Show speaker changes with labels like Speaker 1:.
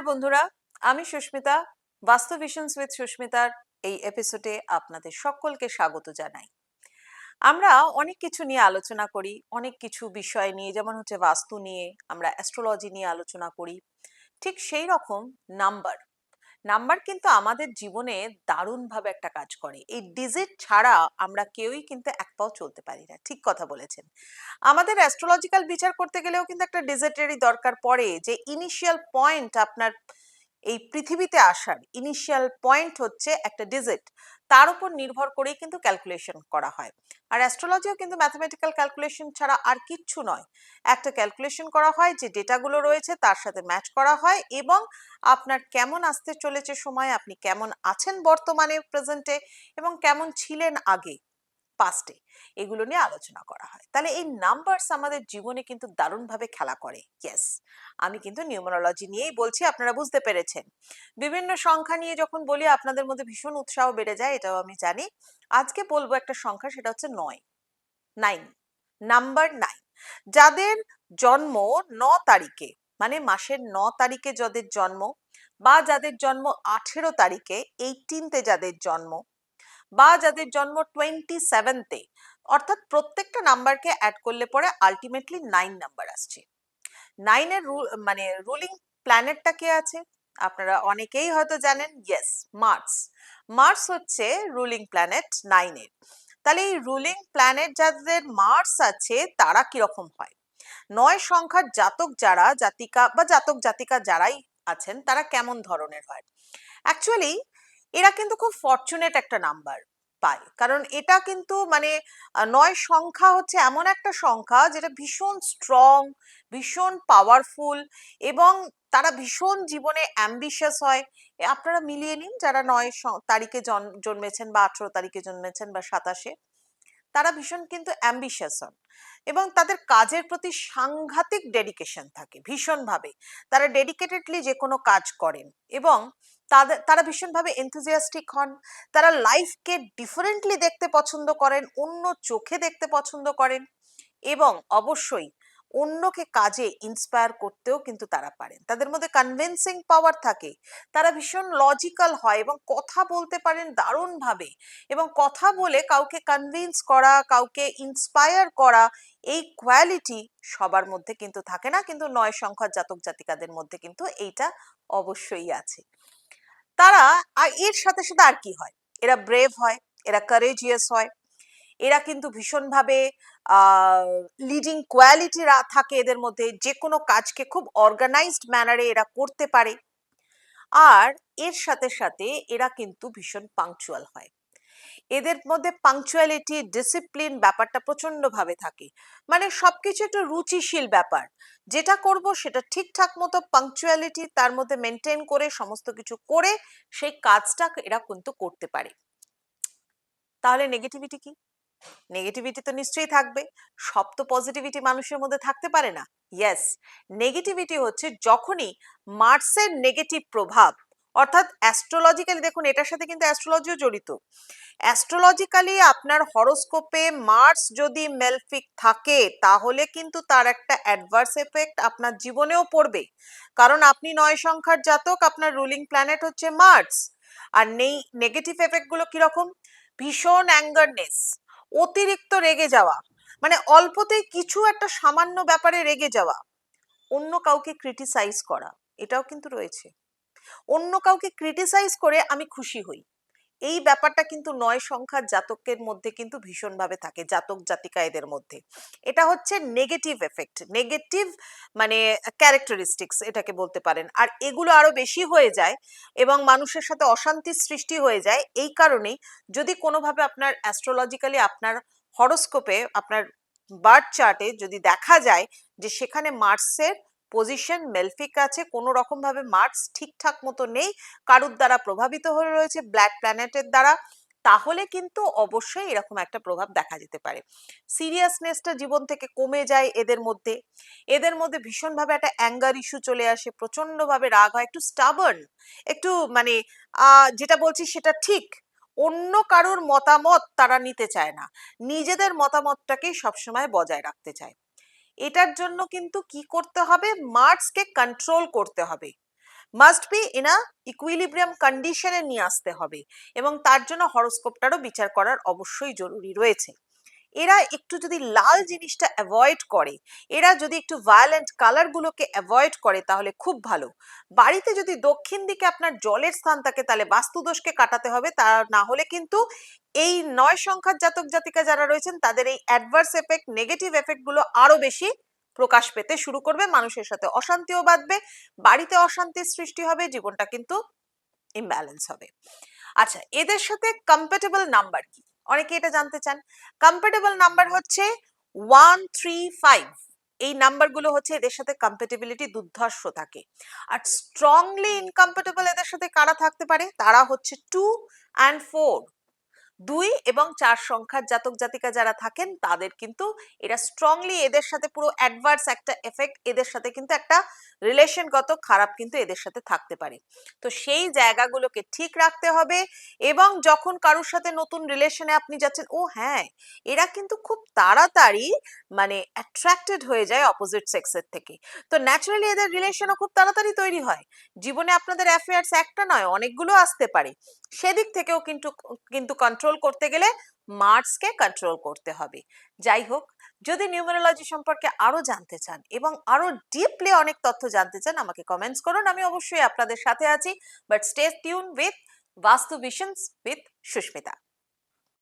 Speaker 1: নমস্কার বন্ধুরা, আমি সুস্মিতা। বাস্তু ভিশনস উইথ সুস্মিতার এই এপিসোডে আপনাদের সকলকে স্বাগত জানাই। আমরা অনেক কিছু নিয়ে আলোচনা করি, অনেক কিছু বিষয় নিয়ে, যেমন হচ্ছে বাস্তু নিয়ে, আমরা অ্যাস্ট্রোলজি নিয়ে আলোচনা করি। ঠিক সেই রকম নাম্বার নাম্বার কিন্তু আমাদের জীবনে দারুণভাবে একটা কাজ করে। এই ডিজিট ছাড়া আমরা কেউই কিন্তু এক পাও চলতে পারি না। ঠিক কথা বলেছেন। আমাদের অ্যাস্ট্রোলজিক্যাল বিচার করতে গেলেও কিন্তু একটা ডিজিটেরই দরকার পড়ে, যে ইনিশিয়াল পয়েন্ট আপনার এই পৃথিবীতে আসার ইনিশিয়াল পয়েন্ট হচ্ছে একটা ডিজিট। তার উপর নির্ভর করেই কিন্তু ক্যালকুলেশন করা হয়। আর অ্যাস্ট্রোলজিও কিন্তু ম্যাথমেটিক্যাল ক্যালকুলেশন ছাড়া আর কিচ্ছু নয়। একটা ক্যালকুলেশন করা হয়, যে ডেটাগুলো রয়েছে তার সাথে ম্যাচ করা হয়, এবং আপনার কেমন আসতে চলেছে সময়, আপনি কেমন আছেন বর্তমানে প্রেজেন্টে, এবং কেমন ছিলেন আগে পাস্টে, এগুলো নিয়ে আলোচনা করা হয়। তাহলে এই নাম্বারস আমাদের জীবনে কিন্তু দারুণভাবে খেলা করে। ইয়েস, আমি কিন্তু নিউমারোলজি নিয়েই বলছি, আপনারা বুঝতে পেরেছেন। বিভিন্ন সংখ্যা নিয়ে যখন বলি আপনাদের মধ্যে ভীষণ উৎসাহ বেড়ে যায়, এটাও আমি জানি। আজকে বলবো একটা সংখ্যা, সেটা হচ্ছে 9, 9, নাম্বার 9। যাদের জন্ম 9 তারিখে, মানে মাসের 9 তারিখে যাদের জন্ম, বা যাদের জন্ম 18 তারিখে, 18তে যাদের জন্ম, বা যাদের জন্ম 27তে, অর্থাৎ প্রত্যেকটা নাম্বারকে অ্যাড করলে পরে আলটিমেটলি 9 নাম্বার আসছে। 9-এর মানে রুলিং প্ল্যানেটটা কে আছে আপনারা অনেকেই হয়তো জানেন। Yes, Mars. মার্স হচ্ছে রুলিং প্ল্যানেট 9-এর। তাহলে এই রুলিং প্ল্যানেট যাদের মার্স আছে তারা কিরকম হয়? 9 সংখ্যার জাতক যারা, জাতিকা বা জাতক জাতিকা যারাই আছেন, তারা কেমন ধরনের হয়? অ্যাকচুয়ালি এরা কিন্তু খুব ফরচুনেট একটা নাম্বার পায়, কারণ এটা কিন্তু মানে 9 সংখ্যা হচ্ছে এমন একটা সংখ্যা যেটা ভীষণ স্ট্রং, ভীষণ পাওয়ারফুল, এবং তারা ভীষণ জীবনে অ্যাম্বিশাস হয়। আপনারা মিলিয়ে নিন, যারা 9 তারিখে জন্মেছেন, বা 18 তারিখে জন্মেছেন, বা 27-এ, তারা ভীষণ কিন্তু অ্যাম্বিশাস হন, এবং তাদের কাজের প্রতি সাংঘাতিক ডেডিকেশন থাকে ভীষণভাবে। তারা ডেডিকেটেডলি যে কোনো কাজ করেন, এবং তারা ভীষণভাবে এনথুজিয়াস্টিক হন। তারা লাইফকে ডিফারেন্টলি দেখতে পছন্দ করেন, অন্য চোখে দেখতে পছন্দ করেন, এবং অবশ্যই অন্যকে কাজে ইন্সপায়ার করতেও কিন্তু তারা পারেন। তাদের মধ্যে কনভিন্সিং পাওয়ার থাকে। তারা ভীষণ লজিক্যাল হয় এবং কথা বলতে পারেন দারুণভাবে, এবং কথা বলে কাউকে কনভিন্স করা, কাউকে ইন্সপায়ার করা, এই কোয়ালিটি সবার মধ্যে কিন্তু থাকে না, কিন্তু 9 সংখ্যার জাতক জাতিকাদের মধ্যে কিন্তু এইটা অবশ্যই আছে। তারা এর সাথে সাথে আর কি হয়? এরা ব্রেভ হয়, এরা কারেজিয়াস হয়, এরা কিন্তু ভীষণভাবে লিডিং কোয়ালিটি থাকে এদের মধ্যে, যে কোনো কাজকে খুব অর্গানাইজড ম্যানারে এরা করতে পারে। আর এর সাথে সাথে এরা কিন্তু ভীষণ পাংচুয়াল হয়। এদের মধ্যে পাংচুয়ালিটি, ডিসিপ্লিন ব্যাপারটা প্রচন্ড ভাবে থাকে। মানে সবকিছু একটু রুচিশীল ব্যাপার, যেটা করব সেটা ঠিকঠাক মতো পাংচুয়ালিটি তার মধ্যে মেনটেন করে, সমস্ত কিছু করে সেই কাজটা এরা কিন্তু করতে পারে। তাহলে নেগেটিভিটি কি? নেগেটিভিটি তো নিশ্চয়ই থাকবে। সব তো পজিটিভিটি মানুষের মধ্যে থাকতে পারে না। ইয়েস, নেগেটিভিটি হচ্ছে যখনই মার্সের নেগেটিভ প্রভাব, অর্থাৎ অ্যাস্ট্রোলজিক্যালি দেখুন, এটার সাথে কিন্তু অ্যাস্ট্রোলজিও জড়িত। অ্যাস্ট্রোলজিক্যালি আপনার হরোস্কোপে মার্স যদি মেলফিক থাকে, তাহলে কিন্তু তার একটা অ্যাডভার্স এফেক্ট আপনার জীবনেও পড়বে। কারণ আপনি 9 সংখ্যার জাতক, আপনার রুলিং প্ল্যানেট হচ্ছে মার্স। আর নেগেটিভ এফেক্ট গুলো কিরকম? ভীষণ অ্যাঙ্গারনেস, অতিরিক্ত রেগে যাওয়া, মানে অল্পতেই কিছু একটা সামান্য ব্যাপারে রেগে যাওয়া, অন্য কাউকে ক্রিটিসাইজ করা, এটাও কিন্তু রয়েছে। অন্য কাউকে ক্রিটিসাইজ করে আমি খুশি হই, এই ব্যাপারটা কিন্তু 9 সংখ্যার জাতকের মধ্যে কিন্তু ভীষণভাবে থাকে, জাতক জাতিকা এদের মধ্যে। এটা হচ্ছে নেগেটিভ এফেক্ট, নেগেটিভ মানে ক্যারেক্টারিস্টিক্স এটাকে বলতে পারেন। আর এগুলো আরো বেশি হয়ে যায় এবং মানুষের সাথে অশান্তির সৃষ্টি হয়ে যায় এই কারণেই, যদি কোনোভাবে আপনার অ্যাস্ট্রোলজিক্যালি আপনার হরোস্কোপে, আপনার বার্থ চার্টে যদি দেখা যায় যে সেখানে মার্সের পজিশন মেলফিক আছে, কোনো রকম ভাবে মার্স ঠিকঠাক মতো নেই, কারুর দ্বারা প্রভাবিত হয়ে রয়েছে ব্ল্যাক প্ল্যানেটের দ্বারা, তাহলে কিন্তু অবশ্যই এরকম একটা প্রভাব দেখা যেতে পারে। সিরিয়াসনেসটা জীবন থেকে কমে যায় এদের মধ্যে। এদের মধ্যে ভীষণভাবে একটা অ্যাঙ্গার ইস্যু চলে আসে, প্রচন্ডভাবে রাগ হয়, একটু স্টাবার্ন, একটু মানে যেটা বলছি সেটা ঠিক, অন্য কারোর মতামত তারা নিতে চায় না, নিজেদের মতামতটাকেই সবসময় বজায় রাখতে চায়। এটার জন্য কিন্তু কি করতে হবে? মার্সকে কন্ট্রোল করতে হবে। Must be in a equilibrium কন্ডিশনে নিয়ে আসতে হবে, এবং তার জন্য হরোস্কোপটারও বিচার করার অবশ্যই জরুরি রয়েছে। এরা একটু যদি লাল জিনিসটা অ্যাভয়েড করে, এরা যদি একটু ভায়োলেন্ট কালার গুলোকে অ্যাভয়েড করে, তাহলে খুব ভালো। বাড়িতে যদি দক্ষিণ দিকে আপনার জলের স্থান থাকে, তাহলে বাস্তুদোষকে কাটাতে হবে, তা না হলে কিন্তু এই 9 সংখ্যার জাতক জাতিকা যারা রয়েছেন, তাদের এই অ্যাডভার্স এফেক্ট, নেগেটিভ এফেক্ট গুলো আরো বেশি প্রকাশ পেতে শুরু করবে, মানুষের সাথে অশান্তিও বাঁধবে, বাড়িতে অশান্তির সৃষ্টি হবে, জীবনটা কিন্তু ইমব্যালেন্স হবে। আচ্ছা, এদের সাথে কম্প্যাটেবল নাম্বার কি, অনেকে এটা জানতে চান। কম্প্যাটেবল নাম্বার হচ্ছে 1, 3, 5। এই নাম্বারগুলো হচ্ছে এদের সাথে কম্প্যাটেবিলিটি দুর্ধর্ষ থাকে। আর স্ট্রংলি ইনকম্প্যাটেবল এদের সাথে কারা থাকতে পারে, তারা হচ্ছে 2 and 4। 2 এবং 4 সংখ্যার জাতক জাতিকা যারা থাকেন, তাদের কিন্তু এরা স্ট্রংলি, এদের সাথে পুরো অ্যাডভার্স একটা এফেক্ট, এদের সাথে কিন্তু একটা রিলেশনগত খারাপ কিন্তু এদের সাথে থাকতে পারে। তো সেই জায়গাগুলোকে ঠিক রাখতে হবে, এবং যখন কারোর সাথে নতুন রিলেশনে আপনি যাচ্ছেন, ও হ্যাঁ, এরা কিন্তু খুব তাড়াতাড়ি মানে অ্যাট্রাক্টেড হয়ে যায় অপোজিট সেক্সের থেকে। তো ন্যাচারালি এদের রিলেশনও খুব তাড়াতাড়ি তৈরি হয়। জীবনে আপনাদের অ্যাফেয়ার্স একটা নয়, অনেকগুলো আসতে পারে। সেদিক থেকেও কিন্তু কিন্তু কন্ট্রোল করতে গেলে মার্সকে কন্ট্রোল করতে হবে। যাই হোক, যদি নিউমেরোলজি সম্পর্কে আরো জানতে চান এবং আরো ডিপলি অনেক তথ্য জানতে চান, আমাকে কমেন্টস করুন, আমি অবশ্যই আপনাদের সাথে আছি। বাট স্টে টিউন উইথ বাস্তু ভিশনস উইথ সুস্মিতা।